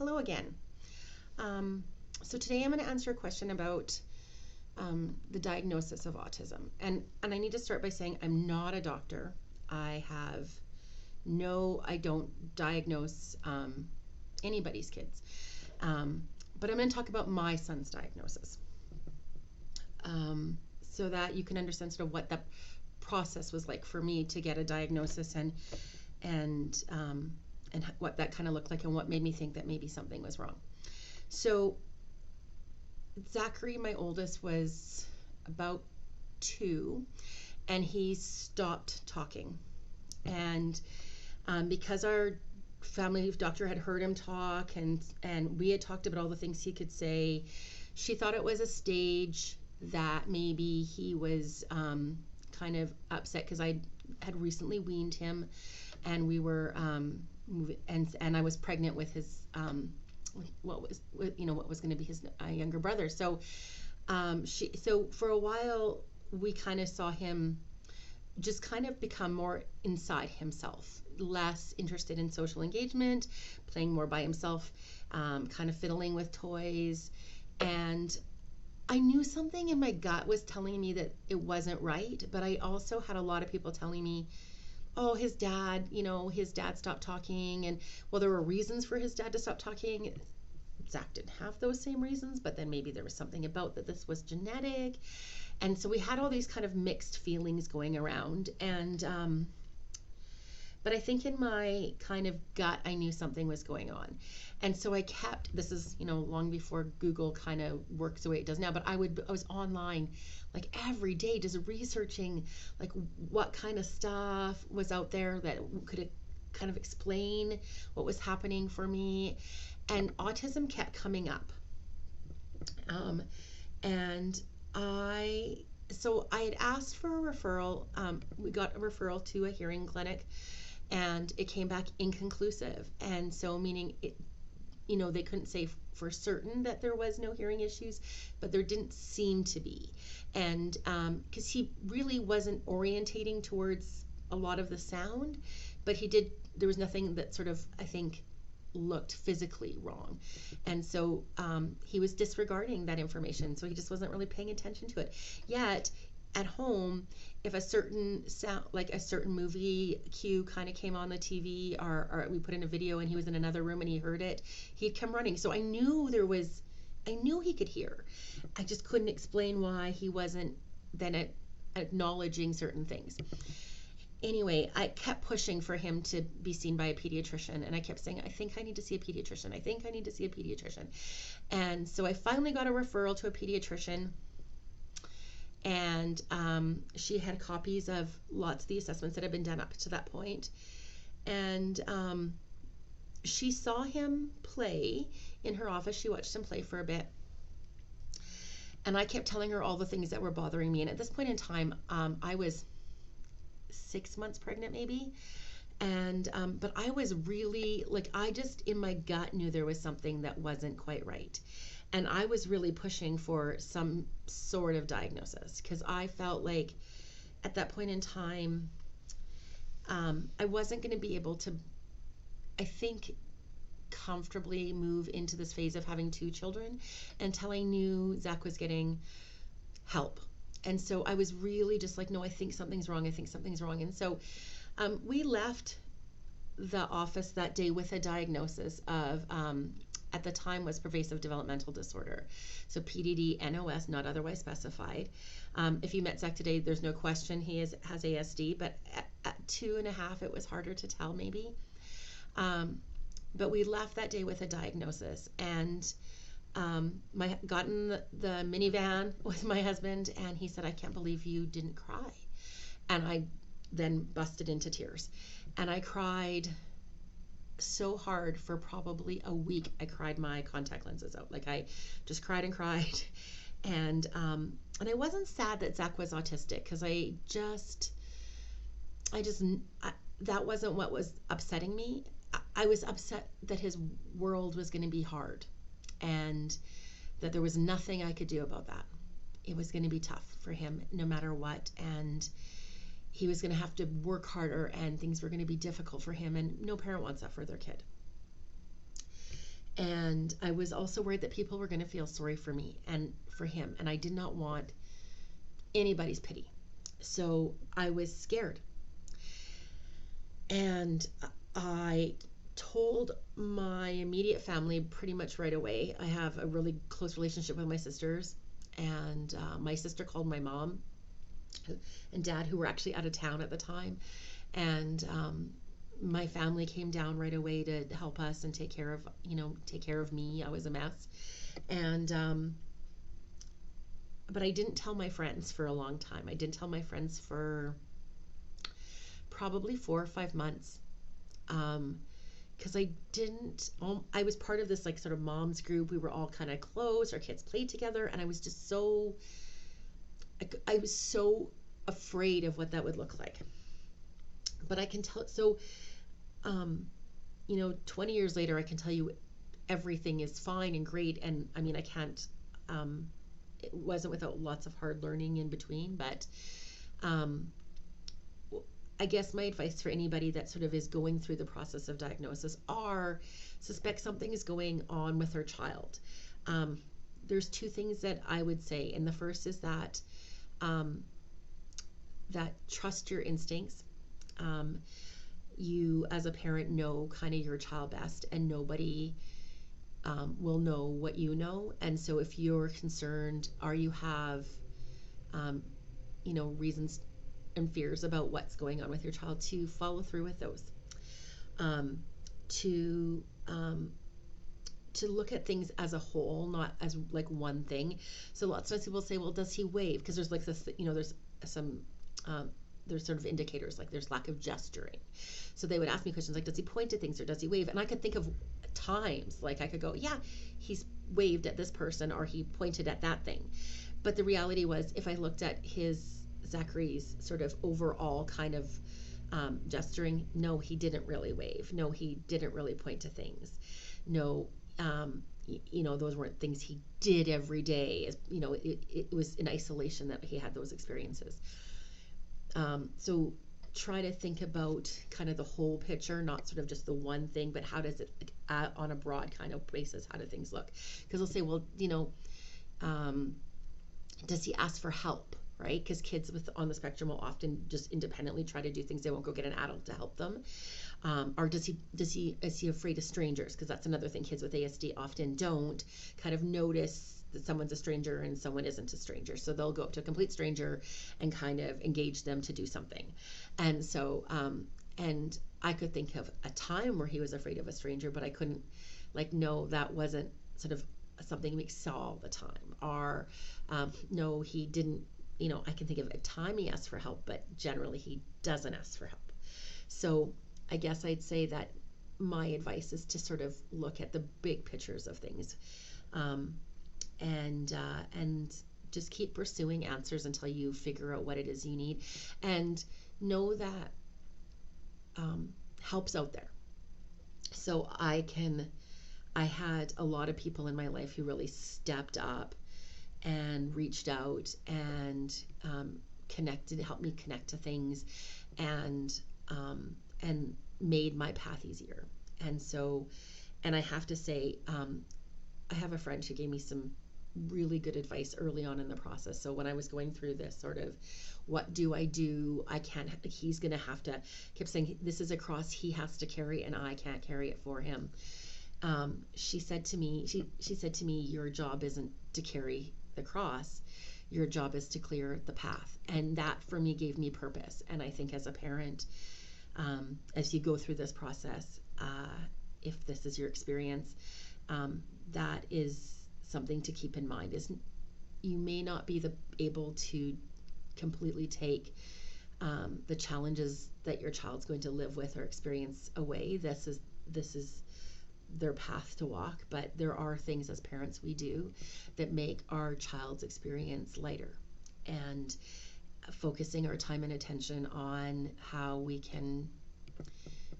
Hello again. Um, so today I'm going to answer a question about the diagnosis of autism. And I need to start by saying I'm not a doctor. I don't diagnose anybody's kids. Um, but I'm going to talk about my son's diagnosis so that you can understand sort of what the process was like for me to get a diagnosis and and what that kind of looked like and what made me think that maybe something was wrong. So Zachary, my oldest, was about 2, and he stopped talking. And because our family doctor had heard him talk, and we had talked about all the things he could say, she thought it was a stage that maybe he was kind of upset because I had recently weaned him, and we were and I was pregnant with his what was going to be his younger brother. So so for a while we kind of saw him just kind of become more inside himself, less interested in social engagement, playing more by himself, kind of fiddling with toys. And I knew something in my gut was telling me that it wasn't right, but I also had a lot of people telling me, oh, his dad stopped talking. And well, there were reasons for his dad to stop talking. Zach didn't have those same reasons, but then maybe there was something about that this was genetic. And so we had all these kind of mixed feelings going around. And but I think in my kind of gut, I knew something was going on. And so this is, long before Google kind of works the way it does now, but I was online like every day just researching like what kind of stuff was out there that could kind of explain what was happening for me. And autism kept coming up. And I had asked for a referral. We got a referral to a hearing clinic, and it came back inconclusive. And so, meaning they couldn't say for certain that there was no hearing issues, but there didn't seem to be. And because he really wasn't orientating towards a lot of the sound, but there was nothing that sort of, I think, looked physically wrong. And so he was disregarding that information. So he just wasn't really paying attention to it. Yet at home, if a certain sound, like a certain movie cue kind of came on the TV, or we put in a video and he was in another room and he heard it, he'd come running. So I knew he could hear. I just couldn't explain why he wasn't then acknowledging certain things. Anyway, I kept pushing for him to be seen by a pediatrician, and I kept saying, I think I need to see a pediatrician. I think I need to see a pediatrician. And so I finally got a referral to a pediatrician, and she had copies of lots of the assessments that had been done up to that point. And she saw him play in her office. She watched him play for a bit. And I kept telling her all the things that were bothering me. And at this point in time, I was 6 months pregnant maybe, and but I was really I just in my gut knew there was something that wasn't quite right, and I was really pushing for some sort of diagnosis because I felt like at that point in time I wasn't going to be able to, I think, comfortably move into this phase of having 2 children until I knew Zach was getting help. And so I was really just like, no, I think something's wrong. I think something's wrong. And so we left the office that day with a diagnosis of, at the time, was pervasive developmental disorder. So PDD, NOS, not otherwise specified. If you met Zach today, there's no question he has ASD, but at 2.5, it was harder to tell maybe. But we left that day with a diagnosis, and got in the minivan with my husband, and he said, I can't believe you didn't cry. And I then busted into tears, and I cried so hard for probably a week. I cried my contact lenses out. Like I just cried and cried. And I wasn't sad that Zach was autistic, because that wasn't what was upsetting me. I was upset that his world was going to be hard, and that there was nothing I could do about that. It was going to be tough for him no matter what, and he was going to have to work harder, and things were going to be difficult for him, and no parent wants that for their kid. And I was also worried that people were going to feel sorry for me and for him, and I did not want anybody's pity. So I was scared. And I told my immediate family pretty much right away. I have a really close relationship with my sisters, and my sister called my mom and dad, who were actually out of town at the time, and my family came down right away to help us and take care of me. I was a mess, and but I didn't tell my friends for a long time. I didn't tell my friends for probably 4 or 5 months, because I was part of this like sort of moms group. We were all kind of close. Our kids played together, and I was just I was so afraid of what that would look like. But I can tell, so, 20 years later, I can tell you everything is fine and great. And I mean, I can't, it wasn't without lots of hard learning in between, but um, I guess my advice for anybody that sort of is going through the process of diagnosis are suspect something is going on with their child. There's two things that I would say, and the first is that that trust your instincts. You as a parent know kind of your child best, and nobody will know what you know. And so if you're concerned or you have reasons and fears about what's going on with your child, to follow through with those, to look at things as a whole, not as like one thing. So lots of times people say, well, does he wave? Because there's like this, there's some there's sort of indicators, like there's lack of gesturing. So they would ask me questions like, does he point at things or does he wave? And I could think of times, like I could go, yeah, he's waved at this person or he pointed at that thing. But the reality was, if I looked at Zachary's sort of overall kind of gesturing, no, he didn't really wave. No, he didn't really point to things. No, those weren't things he did every day. It was in isolation that he had those experiences. So try to think about kind of the whole picture, not sort of just the one thing, but how does it, on a broad kind of basis, how do things look? Because they'll say, well, does he ask for help, right? Because kids on the spectrum will often just independently try to do things. They won't go get an adult to help them. Or is he afraid of strangers? Because that's another thing kids with ASD often don't kind of notice that someone's a stranger and someone isn't a stranger. So they'll go up to a complete stranger and kind of engage them to do something. And so, and I could think of a time where he was afraid of a stranger, but I couldn't, no, that wasn't sort of something we saw all the time. Or, no, he didn't, I can think of a time he asked for help, but generally he doesn't ask for help. So I guess I'd say that my advice is to sort of look at the big pictures of things. And just keep pursuing answers until you figure out what it is you need, and know that help's out there. So I had a lot of people in my life who really stepped up and reached out and helped me connect to things, and made my path easier. And I have to say, I have a friend who gave me some really good advice early on in the process. So when I was going through this sort of, what do? He's going to have to, kept saying, this is a cross he has to carry and I can't carry it for him. She said to me, your job isn't to carry the cross. Your job is to clear the path. And that for me gave me purpose. And I think as a parent, as you go through this process, if this is your experience, that is something to keep in mind. Is you may not be able to completely take the challenges that your child's going to live with or experience away. This is their path to walk, but there are things as parents we do that make our child's experience lighter, and focusing our time and attention on how we can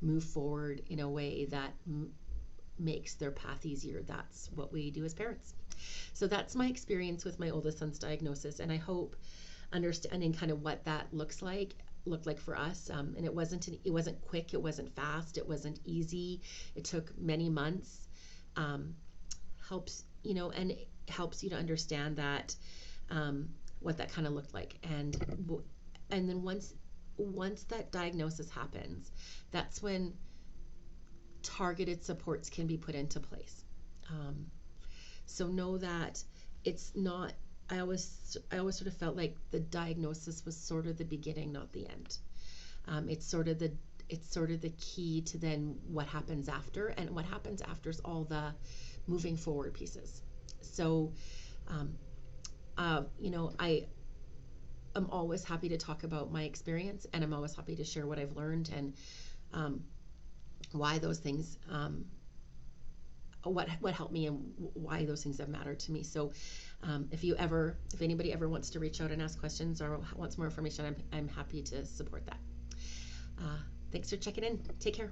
move forward in a way that makes their path easier. That's what we do as parents. So that's my experience with my oldest son's diagnosis, and I hope understanding kind of what that looked like for us. And it wasn't quick, it wasn't fast, it wasn't easy. It took many months. helps, and it helps you to understand that, what that kind of looked like. And then once that diagnosis happens, that's when targeted supports can be put into place. So know that it's not, I always sort of felt like the diagnosis was sort of the beginning, not the end. It's sort of the key to then what happens after, and what happens after is all the moving forward pieces. So, I'm always happy to talk about my experience, and I'm always happy to share what I've learned, and why those things, what helped me, and why those things have mattered to me. So if anybody ever wants to reach out and ask questions or wants more information, I'm happy to support that. Thanks for checking in. Take care.